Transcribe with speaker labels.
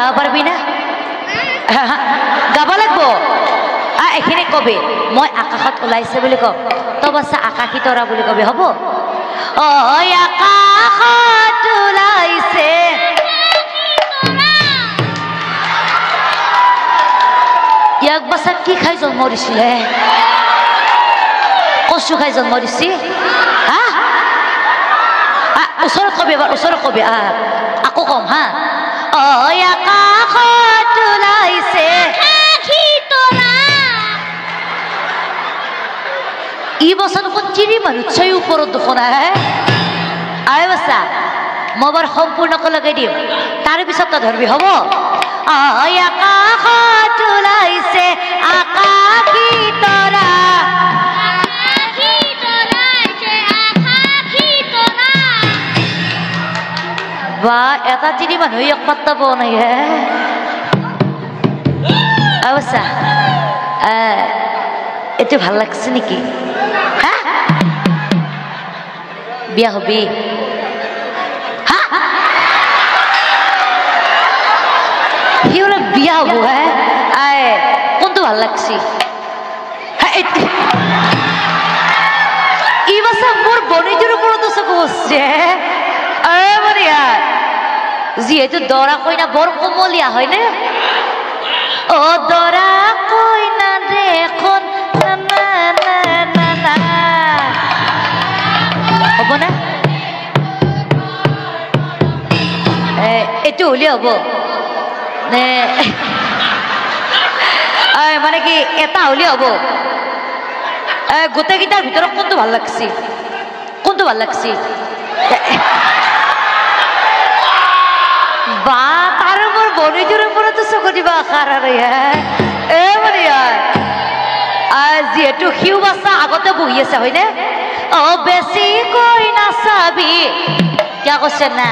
Speaker 1: গাব পারবি না গাব লাগবো এইখিনি কবি মই আকাশত ওলাইছে বুলি কম তই বাচ্চা আকাশী তৰা বুলি কবি হ'ব ঐ আকাশত ওলাইছে ইয়াক বাচ্চা কি খাই জন্ম দিছিলে কচু খাই জন্ম দিছি হা ওচৰত কবি এবাৰ ওচৰত কবি আকৌ কম হা ঐ আকাশত ওলাইছে ই বছৰ দেখোন চিৰি মানুহ চাই ওপৰত দেখোন আই বাচ্চা মই বাৰ সম্পূৰ্ণকৈ লগাই দিম তাৰে পিছত তই ধৰবি হ'ব আকাশত ওলাইছে আকাশী তৰা বা এটা চিৰি মানুহ এক পাত্তা পোৱা নাই বাচ্চা এইটো ভাল লাগছে নেকি বিয়া হবি সি বোলে বিয়া হব কোনটো ভাল লাগছি ই বাচ্চা মোৰ বনিটোৰ ওপৰতো চকু বসছে যিহেতু দৰা কইনা বৰ কোমলীয়া হয়নে অ দৰা কইনা দেখোন হ'ব না এইটো হলে হ'ব নে মানে কি এটা হলে হ'ব গোটেইকেইটাৰ ভিতৰত কোনটো ভাল লাগছি বা তাৰ মোৰ বনিটোৰ ওপৰতো চকু দিবা আশাৰ আৰু মানে যিহেতু সিও বাচ্চা আগতে বহি আছে হয়নে বেছিকৈ নাচাবি কিয় কৈছে না